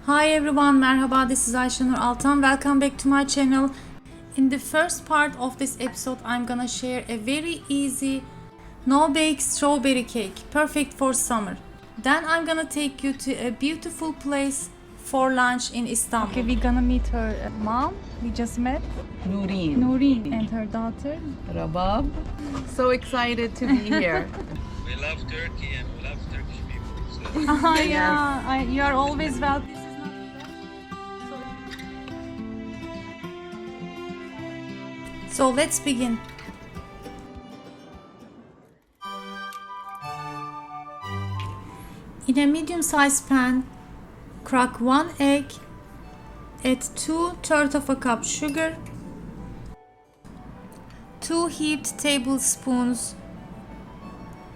Hi everyone, merhaba, this is Ayşenur Altan. Welcome back to my channel. In the first part of this episode, I'm gonna share a very easy no-bake strawberry cake, perfect for summer. Then I'm gonna take you to a beautiful place for lunch in Istanbul. Okay, we're gonna meet her mom. We just met. Nureen and her daughter. Rabab. So excited to be here. We love Turkey and we love Turkish people. So Yeah, you are always welcome. So let's begin. In a medium-sized pan, crack 1 egg, add 2/3 of a cup sugar, 2 heaped tablespoons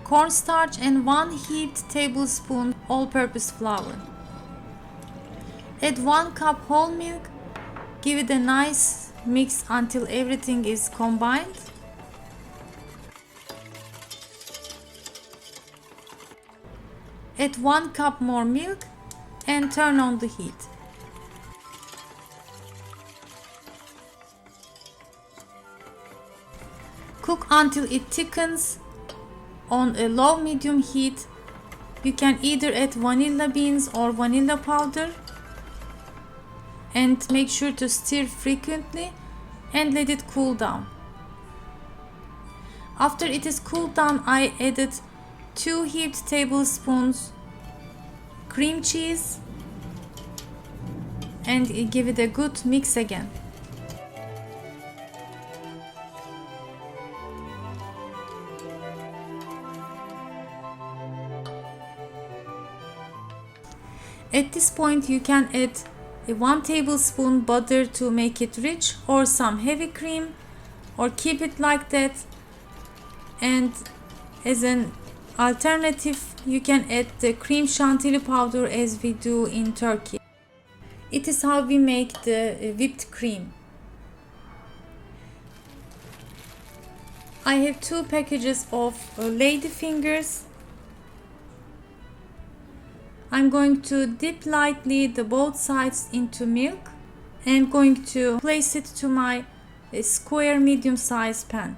cornstarch and 1 heaped tablespoon all-purpose flour. Add 1 cup whole milk, give it a nice mix until everything is combined. Add 1 cup more milk and turn on the heat. Cook until it thickens on a low-medium heat. You can either add vanilla beans or vanilla powder and make sure to stir frequently and let it cool down. After it is cooled down, I added 2 heaped tablespoons cream cheese and give it a good mix again. At this point, you can add 1 tablespoon butter to make it rich, or some heavy cream, or keep it like that. And as an alternative, you can add the cream chantilly powder as we do in Turkey. It is how we make the whipped cream. I have 2 packages of lady fingers. I'm going to dip lightly the both sides into milk and going to place it to my square medium-sized pan.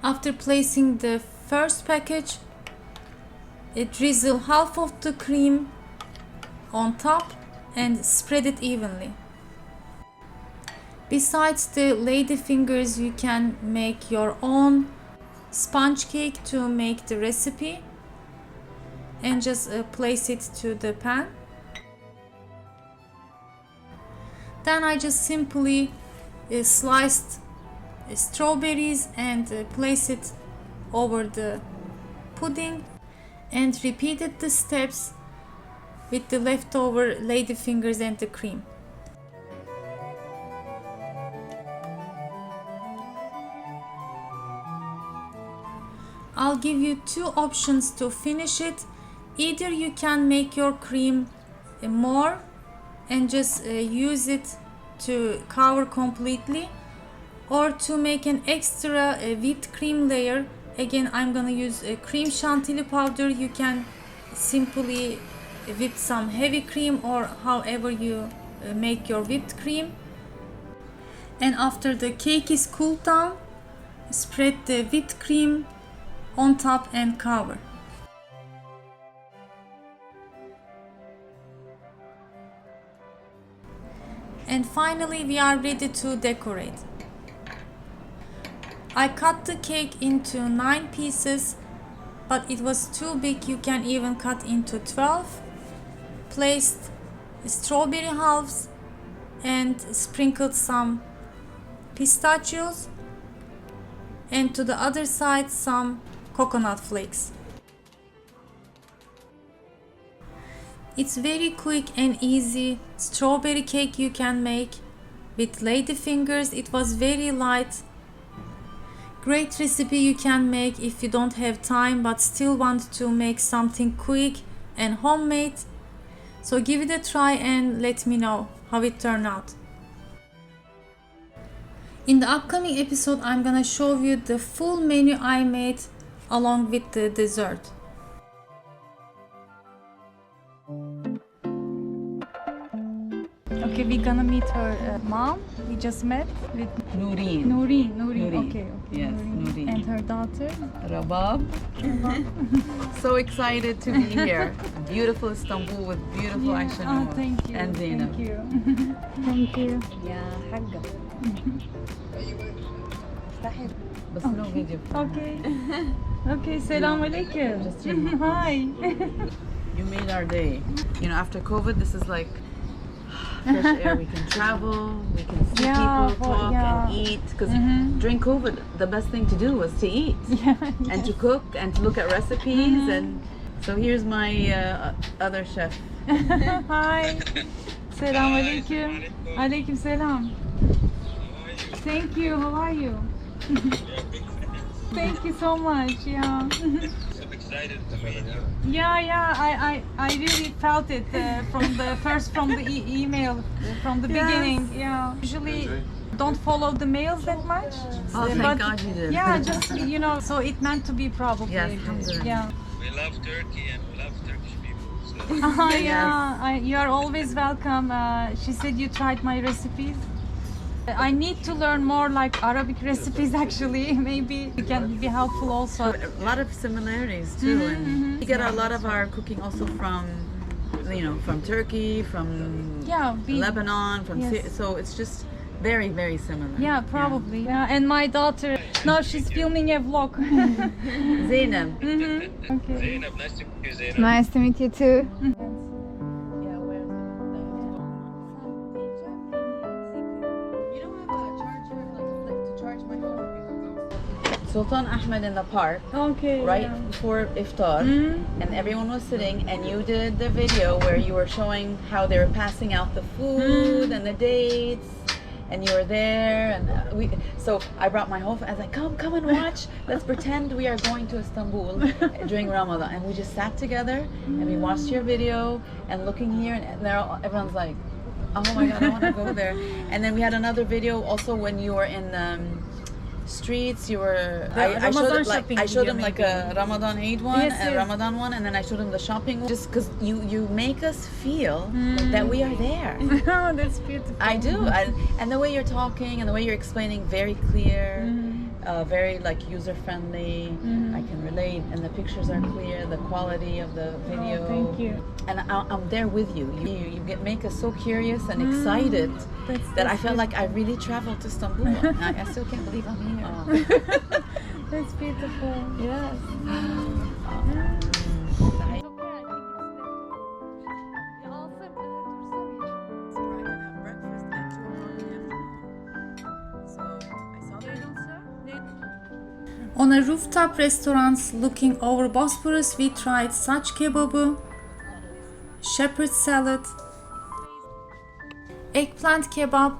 After placing the first package, drizzle half of the cream on top and spread it evenly. Besides the lady fingers, you can make your own sponge cake to make the recipe and just place it to the pan. Then I just simply sliced strawberries and place it over the pudding and repeated the steps with the leftover lady fingers and the cream. I'll give you 2 options to finish it. Either you can make your cream more and just use it to cover completely, or to make an extra whipped cream layer. Again, I'm gonna use cream chantilly powder. You can simply whip some heavy cream or however you make your whipped cream. And after the cake is cooled down, spread the whipped cream on top and cover. And finally, we are ready to decorate. I cut the cake into 9 pieces, but it was too big. You can even cut into 12. Placed strawberry halves and sprinkled some pistachios, and to the other side some coconut flakes. It's very quick and easy strawberry cake you can make with lady fingers. It was very light. Great recipe you can make if you don't have time but still want to make something quick and homemade. So give it a try and let me know how it turned out. In the upcoming episode, I'm gonna show you the full menu I made along with the dessert. Okay, we're gonna meet her mom. We just met with Noureen. Noureen. Noureen. Okay. Yes, Noureen. And her daughter. Rabab. So excited to be here. Beautiful Istanbul with beautiful Aisha Oh, Noor thank you. and Zainab. Thank you. Thank you. But no video. Okay. Okay, selam alaikum. Hi. You made our day. You know, after COVID, this is like fresh air. We can travel, we can see Yeah, people talk yeah. and eat. Because during COVID, the best thing to do was to eat and to cook and to look at recipes. And so here's my other chef. Hi. Selam alaikum. Alaikum salam. Thank you. How are you? Thank you so much. Yeah. So excited to meet you. Yeah. I really felt it from the email from the beginning. Yeah. Usually don't follow the mails that much. Oh, thank but God you did. yeah, just so it meant to be probably. Yes, alhamdulillah. Yeah. We love Turkey and we love Turkish people. So Yeah. You are always welcome. She said you tried my recipes. I need to learn more like Arabic recipes actually. Maybe it can be helpful also. A lot of similarities too. And we get a lot of our cooking also from, from Turkey, from Yeah, Lebanon, from Yes. so it's just very, very similar. Yeah, probably. Yeah. And my daughter now she's filming a vlog. Zainab. Okay. Zainab, nice to meet you, Zainab. Nice to meet you too. Yeah, where's You don't have a charger like to charge my phone? Sultan Ahmed in the park, Okay. right yeah. before iftar, and everyone was sitting, and you did the video where you were showing how they were passing out the food and the dates, and you were there, and so I brought my whole. I was like, come and watch. Let's pretend we are going to Istanbul during Ramadan, and we just sat together and we watched your video and looking here, and everyone's like, oh my God, I want to go there. And then we had another video also when you were in streets. You were I showed shopping I showed video them like maybe. a Ramadan Eid one, Yes, a yes. Ramadan one, and then I showed them the shopping one. Just because you make us feel that we are there. Oh, that's beautiful. I do, and the way you're talking and the way you're explaining, very clear, very like user friendly. I can relate, and the pictures are clear. The quality of the video. Oh, thank you. And I'm there with you. You make us so curious and excited that I felt like I really traveled to Istanbul. I still can't believe I'm here. That's beautiful. Yes. On a rooftop restaurant looking over Bosphorus, we tried saç kebabı, shepherd salad, eggplant kebab,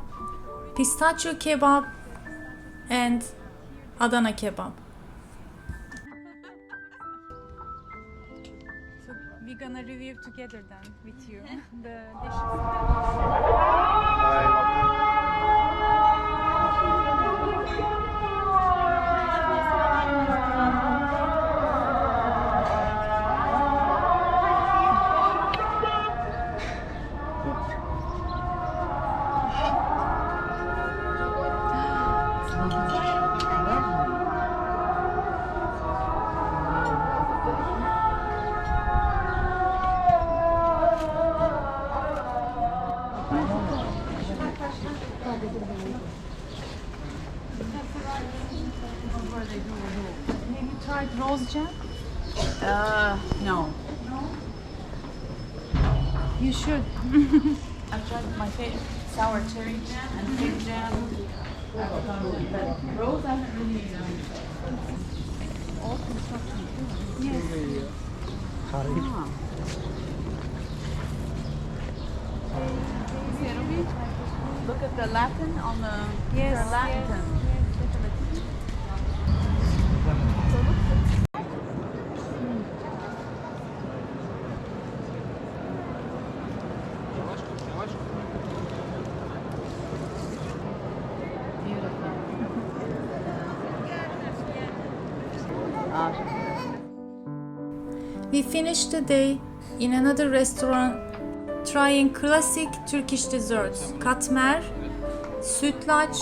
pistachio kebab, and Adana kebab. So we're gonna review together then with you the dishes. Have you tried rose jam? No. You should. I've tried my favorite sour cherry jam and fig jam. Rose, I haven't really. All construction too. Yes. Ah. Look at the Latin on the. Yes, they're Latin. yes. Beautiful. We finished the day in another restaurant trying classic Turkish desserts. Katmer, sütlaç,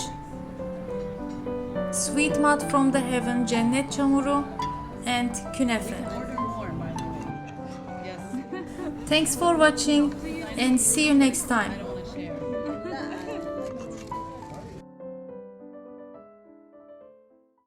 sweet mud from the heaven, cennet çamuru, and künefe. Thanks for watching and see you next time.